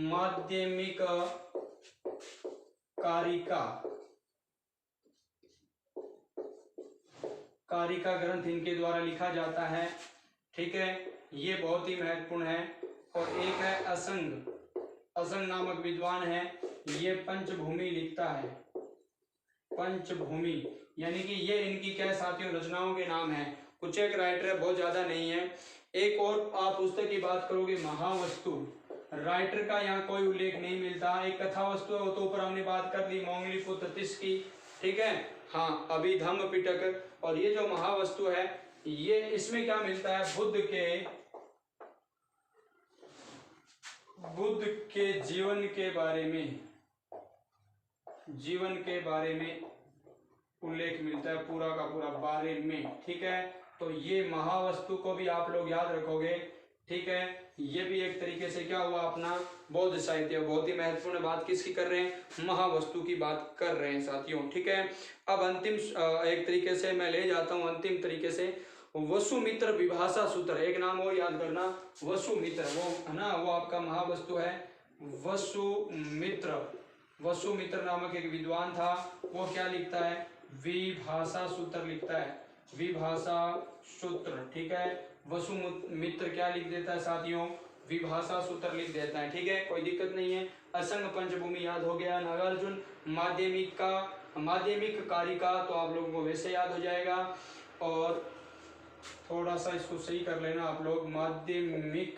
माध्यमिक कारिका ग्रंथ इनके द्वारा लिखा जाता है, ठीक है, ये बहुत ही महत्वपूर्ण है। और एक है असंग नामक विद्वान है, ये पंचभूमि लिखता है, पंचभूमि, यानी कि ये इनकी क्या साथियों रचनाओं के नाम है। कुछ एक राइटर है, बहुत ज्यादा नहीं है। एक और आप पुस्तक की बात करोगे, महावस्तु, राइटर का यहाँ कोई उल्लेख नहीं मिलता। एक कथा वस्तु है, वो तो ऊपर हमने बात कर दी, मोंगलीपुत्र तिस की, ठीक है, हाँ, अभिधम्म पिटक। और ये जो महावस्तु है, ये इसमें क्या मिलता है, बुद्ध के जीवन के बारे में उल्लेख मिलता है, पूरा का पूरा बारे में, ठीक है। तो ये महावस्तु को भी आप लोग याद रखोगे, ठीक है। ये भी एक तरीके से क्या हुआ अपना बौद्ध साहित्य। बहुत ही महत्वपूर्ण बात किसकी कर रहे हैं, महावस्तु की बात कर रहे हैं साथियों, ठीक है। अब अंतिम एक तरीके से मैं ले जाता हूँ अंतिम तरीके से वसुमित्र विभाषा सूत्र। एक नाम और याद करना, वसुमित्र, वो है ना, वो आपका महावस्तु है वसुमित्र। वसुमित्र नामक एक विद्वान था, वो क्या लिखता है, विभाषा सूत्र लिखता है, विभाषा सूत्र, ठीक है। वसुमित्र क्या लिख देता है साथियों, विभाषा सूत्र लिख देता है, ठीक है, कोई दिक्कत नहीं है। असंग पंचभूमि याद हो गया। नागार्जुन माध्यमिक कारिका तो आप लोगों को वैसे याद हो जाएगा, और थोड़ा सा इसको सही कर लेना आप लोग, माध्यमिक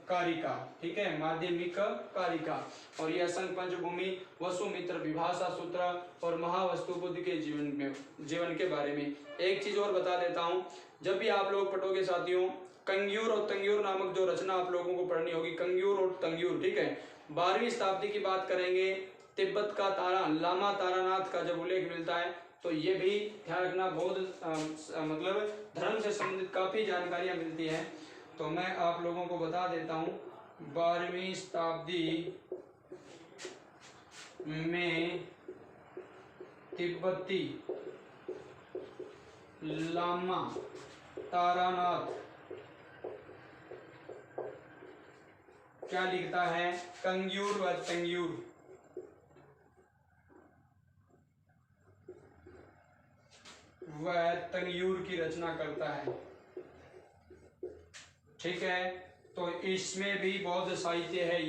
कारिका, ठीक है, माध्यमिक कारिका। और ये असंग पंचभूमि, वसुमित्र, विभाषा सूत्र और महावस्तु बुद्ध के जीवन के बारे में। एक चीज और बता देता हूँ, जब भी आप लोग पढ़ोगे साथियों, कंग्यूर और तंग्यूर नामक जो रचना आप लोगों को पढ़नी होगी, कंग्यूर और तंग्यूर, ठीक है, 12वीं शताब्दी की बात करेंगे। तिब्बत का तारा लामा तारानाथ का जब उल्लेख मिलता है तो ये भी ध्यान रखना, बौद्ध मतलब धर्म से संबंधित काफी जानकारियां मिलती हैं। तो मैं आप लोगों को बता देता हूँ, 12वीं शताब्दी में तिब्बती लामा तारानाथ क्या लिखता है, कंग्यूर व तंग्यूर, वह तंग्यूर की रचना करता है, ठीक है। तो इसमें भी बौद्ध साहित्य है,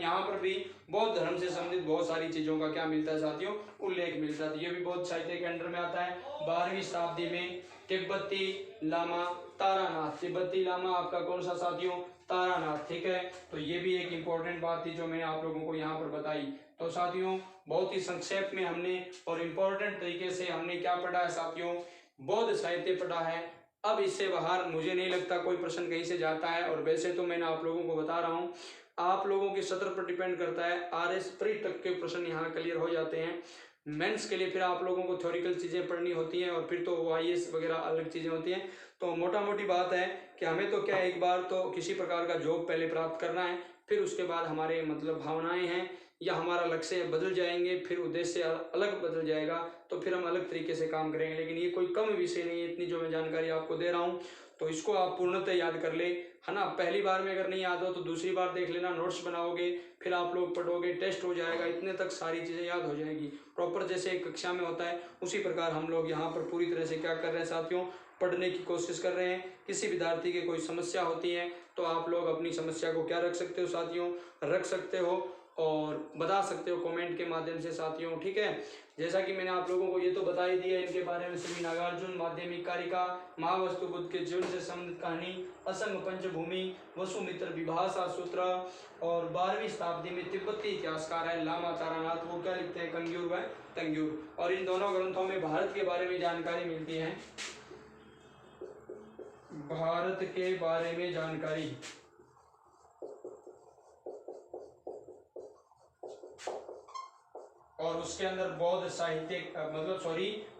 यहाँ पर भी बौद्ध धर्म से संबंधित बहुत सारी चीजों का क्या मिलता है साथियों, उल्लेख मिलता है। तो ये भी बौद्ध साहित्य के अंडर में आता है। 12वीं शताब्दी में तिब्बती लामा तारानाथ, तिब्बती लामा आपका कौन सा साथियों, तारानाथ, ठीक है। तो ये भी एक इंपॉर्टेंट बात थी जो मैंने आप लोगों को यहाँ पर बताई। तो साथियों बहुत ही संक्षेप में हमने और इम्पोर्टेंट तरीके से हमने क्या पढ़ा है साथियों, बौद्ध साहित्य पढ़ा है। अब इससे बाहर मुझे नहीं लगता कोई प्रश्न कहीं से जाता है, और वैसे तो मैंने आप लोगों को बता रहा हूँ, आप लोगों के सत्र पर डिपेंड करता है। RS प्री तक के प्रश्न यहाँ क्लियर हो जाते हैं। मेंस के लिए फिर आप लोगों को थ्योरिकल चीज़ें पढ़नी होती हैं, और फिर तो IAS वगैरह अलग चीज़ें होती हैं। तो मोटा मोटी बात है कि हमें तो क्या एक बार तो किसी प्रकार का जॉब पहले प्राप्त करना है, फिर उसके बाद हमारे मतलब भावनाएं हैं या हमारा लक्ष्य बदल जाएंगे, फिर उद्देश्य अलग बदल जाएगा, तो फिर हम अलग तरीके से काम करेंगे। लेकिन ये कोई कम विषय नहीं है, इतनी जो मैं जानकारी आपको दे रहा हूँ, तो इसको आप पूर्णतः याद कर ले, है ना। पहली बार में अगर नहीं याद हो तो दूसरी बार देख लेना, नोट्स बनाओगे, फिर आप लोग पढ़ोगे, टेस्ट हो जाएगा, इतने तक सारी चीज़ें याद हो जाएगी प्रॉपर, जैसे एक कक्षा में होता है उसी प्रकार हम लोग यहाँ पर पूरी तरह से क्या कर रहे हैं साथियों, पढ़ने की कोशिश कर रहे हैं। किसी विद्यार्थी की कोई समस्या होती है तो आप लोग अपनी समस्या को क्या रख सकते हो साथियों, रख सकते हो और बता सकते हो कमेंट के माध्यम से साथियों, ठीक है। जैसा कि मैंने आप लोगों को ये तो बता ही दिया इनके बारे में सभी, नागार्जुन माध्यमिक कारिका, महावस्तु बुद्ध के जीवन से संबंधित कहानी, असंग पंचभूमि, वसुमित्र विभाषा सूत्र, और 12वीं शताब्दी में तिब्बती इतिहासकार है लामा तारानाथ, वो क्या लिखते हैं, कंग्यूर व तंग्यूर। और इन दोनों ग्रंथों में भारत के बारे में जानकारी मिलती है, भारत के बारे में जानकारी, और उसके अंदर बौद्ध साहित्य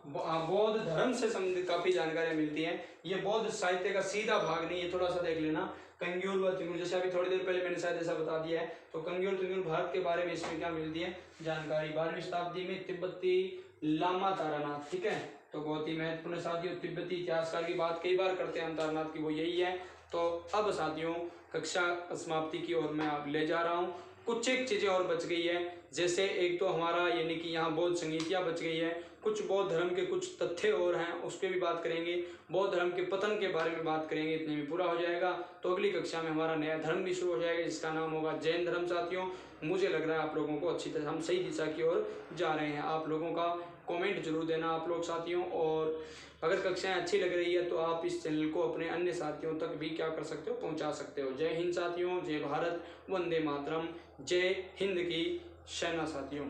बौद्ध धर्म से संबंधित काफी जानकारियां मिलती हैं। ये बौद्ध साहित्य का सीधा भाग नहीं है, थोड़ा सा देख लेना। कंग्यूर व तंग्यूर, जैसे अभी थोड़ी देर पहले मैंने शायद ऐसा बता दिया है, तो कंग्यूर तंग्यूर भारत के बारे में इसमें क्या मिलती है जानकारी। 12वीं शताब्दी में तिब्बती लामा तारानाथ, ठीक है। तो बहुत ही महत्वपूर्ण साथियों, तिब्बती इतिहासकार की बात कई बार करते हैं तारानाथ की, वो यही है। तो अब साथियों कक्षा समाप्ति की ओर मैं आप ले जा रहा हूँ। कुछ एक चीजें और बच गई है, जैसे एक तो हमारा यानी कि यहाँ बौद्ध संगीतियाँ बच गई है, कुछ बौद्ध धर्म के कुछ तथ्य और हैं उस पर भी बात करेंगे, बौद्ध धर्म के पतन के बारे में बात करेंगे, इतने में पूरा हो जाएगा। तो अगली कक्षा में हमारा नया धर्म भी शुरू हो जाएगा जिसका नाम होगा जैन धर्म साथियों। मुझे लग रहा है आप लोगों को अच्छी तरह हम सही दिशा की ओर जा रहे हैं। आप लोगों का कमेंट जरूर देना आप लोग साथियों, और अगर कक्षाएं अच्छी लग रही है तो आप इस चैनल को अपने अन्य साथियों तक भी क्या कर सकते हो, पहुंचा सकते हो। जय हिंद साथियों, जय भारत, वंदे मातरम, जय हिंद की सेना साथियों।